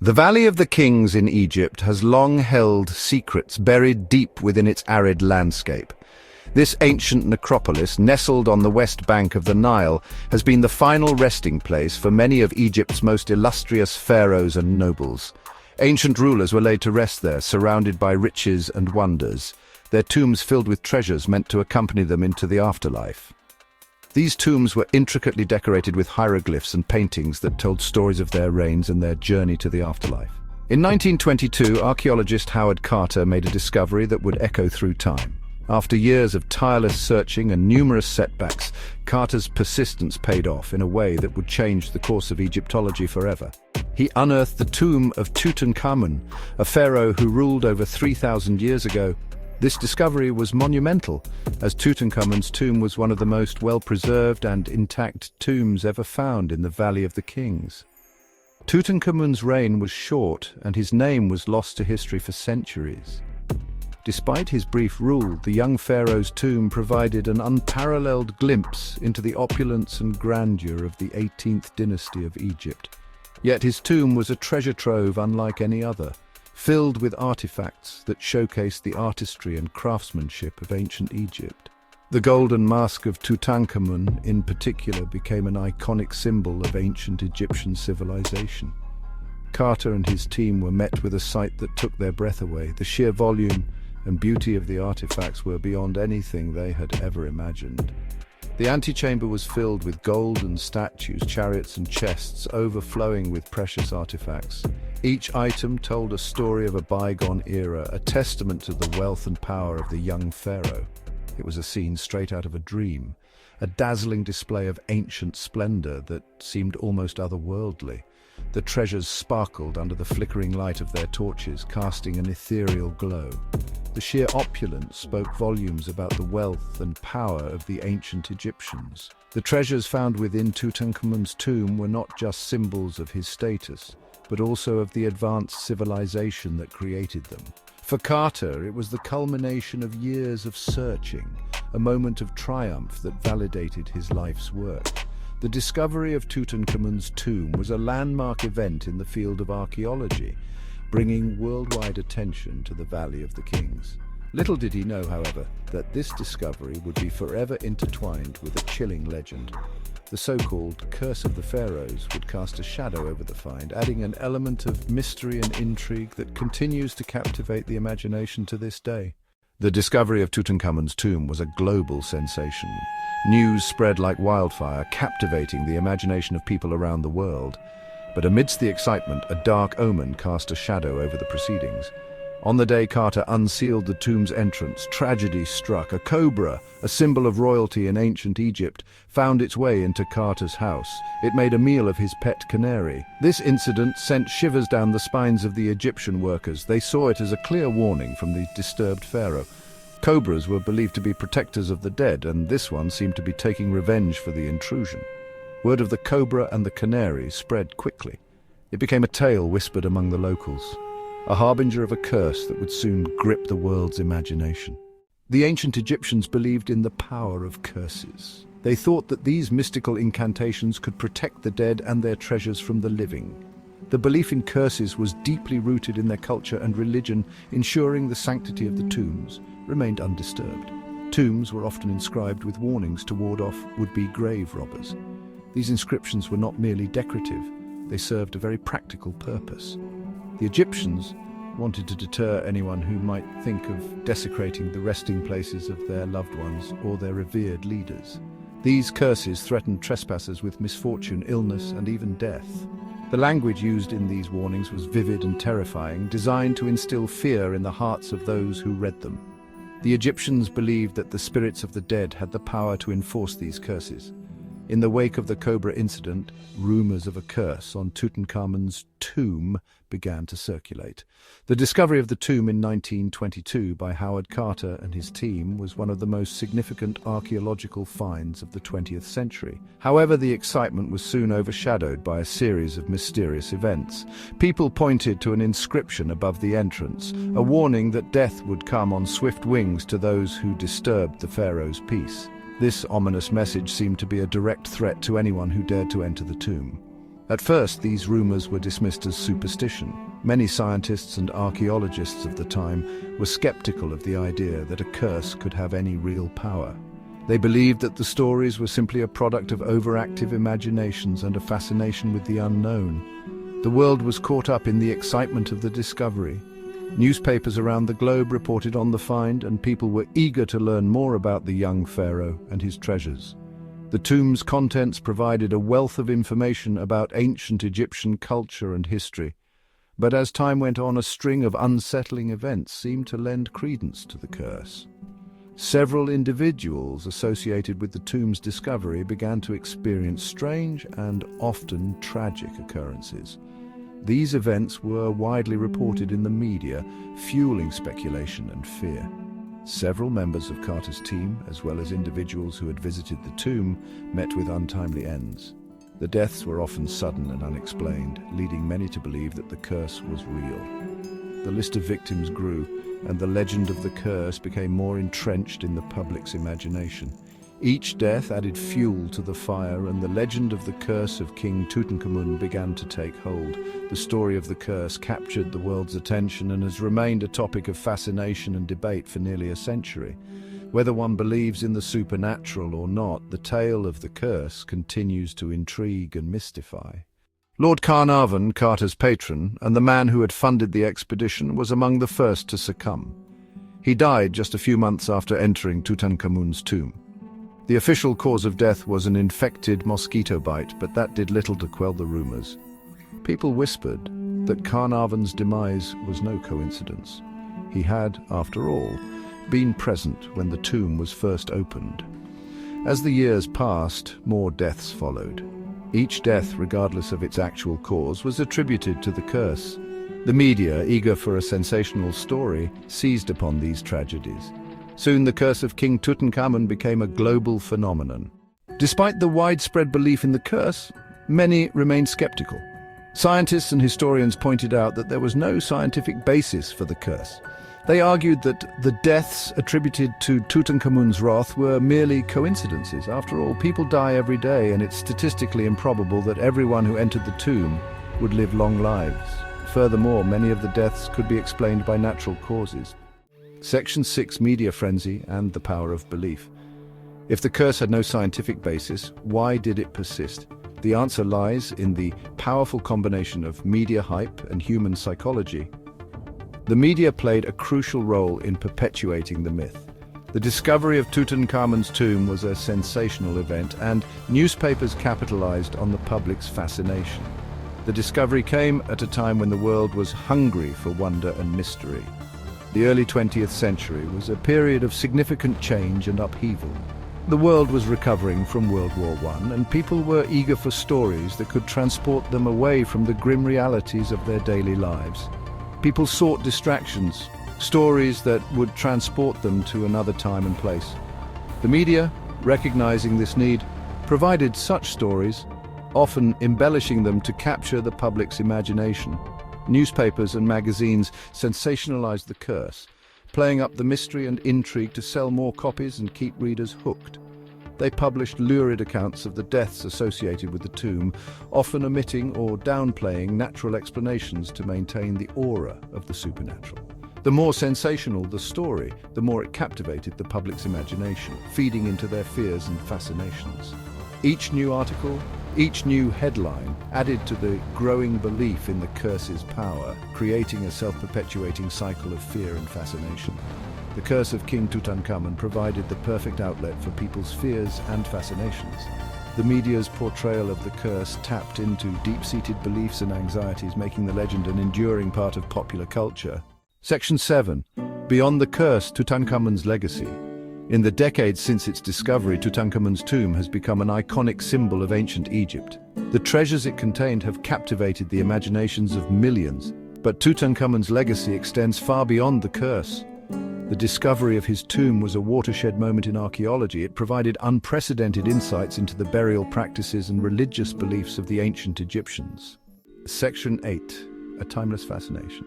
The Valley of the Kings in Egypt has long held secrets buried deep within its arid landscape. This ancient necropolis, nestled on the west bank of the Nile, has been the final resting place for many of Egypt's most illustrious pharaohs and nobles. Ancient rulers were laid to rest there, surrounded by riches and wonders, their tombs filled with treasures meant to accompany them into the afterlife. These tombs were intricately decorated with hieroglyphs and paintings that told stories of their reigns and their journey to the afterlife. In 1922, archaeologist Howard Carter made a discovery that would echo through time. After years of tireless searching and numerous setbacks, Carter's persistence paid off in a way that would change the course of Egyptology forever. He unearthed the tomb of Tutankhamun, a pharaoh who ruled over 3,000 years ago. This discovery was monumental, as Tutankhamun's tomb was one of the most well-preserved and intact tombs ever found in the Valley of the Kings. Tutankhamun's reign was short, and his name was lost to history for centuries. Despite his brief rule, the young pharaoh's tomb provided an unparalleled glimpse into the opulence and grandeur of the 18th dynasty of Egypt. Yet his tomb was a treasure trove unlike any other, filled with artifacts that showcased the artistry and craftsmanship of ancient Egypt. The golden mask of Tutankhamun, in particular, became an iconic symbol of ancient Egyptian civilization. Carter and his team were met with a sight that took their breath away. The sheer volume and beauty of the artifacts were beyond anything they had ever imagined. The antechamber was filled with golden statues, chariots and chests overflowing with precious artifacts. Each item told a story of a bygone era, a testament to the wealth and power of the young pharaoh. It was a scene straight out of a dream, a dazzling display of ancient splendor that seemed almost otherworldly. The treasures sparkled under the flickering light of their torches, casting an ethereal glow. The sheer opulence spoke volumes about the wealth and power of the ancient Egyptians. The treasures found within Tutankhamun's tomb were not just symbols of his status, but also of the advanced civilization that created them. For Carter, it was the culmination of years of searching, a moment of triumph that validated his life's work. The discovery of Tutankhamun's tomb was a landmark event in the field of archaeology, bringing worldwide attention to the Valley of the Kings. Little did he know, however, that this discovery would be forever intertwined with a chilling legend. The so-called Curse of the Pharaohs would cast a shadow over the find, adding an element of mystery and intrigue that continues to captivate the imagination to this day. The discovery of Tutankhamun's tomb was a global sensation. News spread like wildfire, captivating the imagination of people around the world. But amidst the excitement, a dark omen cast a shadow over the proceedings. On the day Carter unsealed the tomb's entrance, tragedy struck. A cobra, a symbol of royalty in ancient Egypt, found its way into Carter's house. It made a meal of his pet canary. This incident sent shivers down the spines of the Egyptian workers. They saw it as a clear warning from the disturbed pharaoh. Cobras were believed to be protectors of the dead, and this one seemed to be taking revenge for the intrusion. Word of the cobra and the canary spread quickly. It became a tale whispered among the locals, a harbinger of a curse that would soon grip the world's imagination. The ancient Egyptians believed in the power of curses. They thought that these mystical incantations could protect the dead and their treasures from the living. The belief in curses was deeply rooted in their culture and religion, ensuring the sanctity of the tombs remained undisturbed. Tombs were often inscribed with warnings to ward off would-be grave robbers. These inscriptions were not merely decorative, they served a very practical purpose. The Egyptians wanted to deter anyone who might think of desecrating the resting places of their loved ones or their revered leaders. These curses threatened trespassers with misfortune, illness, and even death. The language used in these warnings was vivid and terrifying, designed to instill fear in the hearts of those who read them. The Egyptians believed that the spirits of the dead had the power to enforce these curses. In the wake of the Cobra incident, rumors of a curse on Tutankhamun's tomb began to circulate. The discovery of the tomb in 1922 by Howard Carter and his team was one of the most significant archaeological finds of the 20th century. However, the excitement was soon overshadowed by a series of mysterious events. People pointed to an inscription above the entrance, a warning that death would come on swift wings to those who disturbed the pharaoh's peace. This ominous message seemed to be a direct threat to anyone who dared to enter the tomb. At first, these rumors were dismissed as superstition. Many scientists and archaeologists of the time were skeptical of the idea that a curse could have any real power. They believed that the stories were simply a product of overactive imaginations and a fascination with the unknown. The world was caught up in the excitement of the discovery. Newspapers around the globe reported on the find, and people were eager to learn more about the young pharaoh and his treasures. The tomb's contents provided a wealth of information about ancient Egyptian culture and history. But as time went on, a string of unsettling events seemed to lend credence to the curse. Several individuals associated with the tomb's discovery began to experience strange and often tragic occurrences. These events were widely reported in the media, fueling speculation and fear. Several members of Carter's team, as well as individuals who had visited the tomb, met with untimely ends. The deaths were often sudden and unexplained, leading many to believe that the curse was real. The list of victims grew, and the legend of the curse became more entrenched in the public's imagination. Each death added fuel to the fire, and the legend of the Curse of King Tutankhamun began to take hold. The story of the curse captured the world's attention and has remained a topic of fascination and debate for nearly a century. Whether one believes in the supernatural or not, the tale of the curse continues to intrigue and mystify. Lord Carnarvon, Carter's patron, and the man who had funded the expedition, was among the first to succumb. He died just a few months after entering Tutankhamun's tomb. The official cause of death was an infected mosquito bite, but that did little to quell the rumors. People whispered that Carnarvon's demise was no coincidence. He had, after all, been present when the tomb was first opened. As the years passed, more deaths followed. Each death, regardless of its actual cause, was attributed to the curse. The media, eager for a sensational story, seized upon these tragedies. Soon the Curse of King Tutankhamun became a global phenomenon. Despite the widespread belief in the curse, many remained skeptical. Scientists and historians pointed out that there was no scientific basis for the curse. They argued that the deaths attributed to Tutankhamun's wrath were merely coincidences. After all, people die every day, and it's statistically improbable that everyone who entered the tomb would live long lives. Furthermore, many of the deaths could be explained by natural causes. Section 6: Media Frenzy and the Power of Belief. If the curse had no scientific basis, why did it persist? The answer lies in the powerful combination of media hype and human psychology. The media played a crucial role in perpetuating the myth. The discovery of Tutankhamun's tomb was a sensational event, and newspapers capitalized on the public's fascination. The discovery came at a time when the world was hungry for wonder and mystery. The early 20th century was a period of significant change and upheaval. The world was recovering from World War I, and people were eager for stories that could transport them away from the grim realities of their daily lives. People sought distractions, stories that would transport them to another time and place. The media, recognizing this need, provided such stories, often embellishing them to capture the public's imagination. Newspapers and magazines sensationalized the curse, playing up the mystery and intrigue to sell more copies and keep readers hooked. They published lurid accounts of the deaths associated with the tomb, often omitting or downplaying natural explanations to maintain the aura of the supernatural. The more sensational the story, the more it captivated the public's imagination, feeding into their fears and fascinations. Each new article, each new headline added to the growing belief in the curse's power, creating a self-perpetuating cycle of fear and fascination. The Curse of King Tutankhamun provided the perfect outlet for people's fears and fascinations. The media's portrayal of the curse tapped into deep-seated beliefs and anxieties, making the legend an enduring part of popular culture. Section 7. Beyond the curse, Tutankhamun's legacy. In the decades since its discovery, Tutankhamun's tomb has become an iconic symbol of ancient Egypt. The treasures it contained have captivated the imaginations of millions, but Tutankhamun's legacy extends far beyond the curse. The discovery of his tomb was a watershed moment in archaeology. It provided unprecedented insights into the burial practices and religious beliefs of the ancient Egyptians. Section 8. A timeless fascination.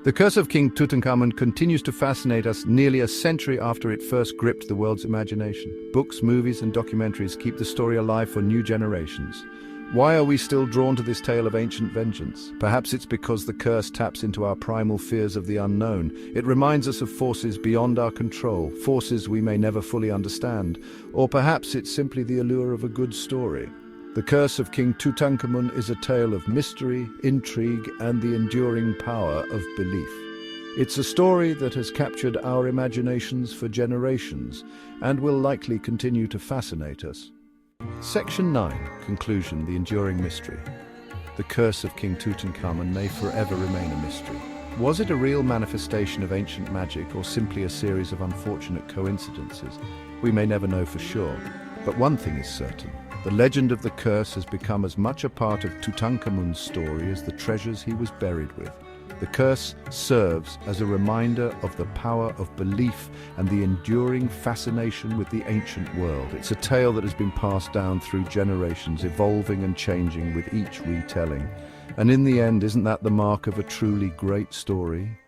The Curse of King Tutankhamun continues to fascinate us nearly a century after it first gripped the world's imagination. Books, movies, and documentaries keep the story alive for new generations. Why are we still drawn to this tale of ancient vengeance? Perhaps it's because the curse taps into our primal fears of the unknown. It reminds us of forces beyond our control, forces we may never fully understand. Or perhaps it's simply the allure of a good story. The Curse of King Tutankhamun is a tale of mystery, intrigue, and the enduring power of belief. It's a story that has captured our imaginations for generations and will likely continue to fascinate us. Section 9. Conclusion: the enduring mystery. The Curse of King Tutankhamun may forever remain a mystery. Was it a real manifestation of ancient magic or simply a series of unfortunate coincidences? We may never know for sure. But one thing is certain: the legend of the curse has become as much a part of Tutankhamun's story as the treasures he was buried with. The curse serves as a reminder of the power of belief and the enduring fascination with the ancient world. It's a tale that has been passed down through generations, evolving and changing with each retelling. And in the end, isn't that the mark of a truly great story?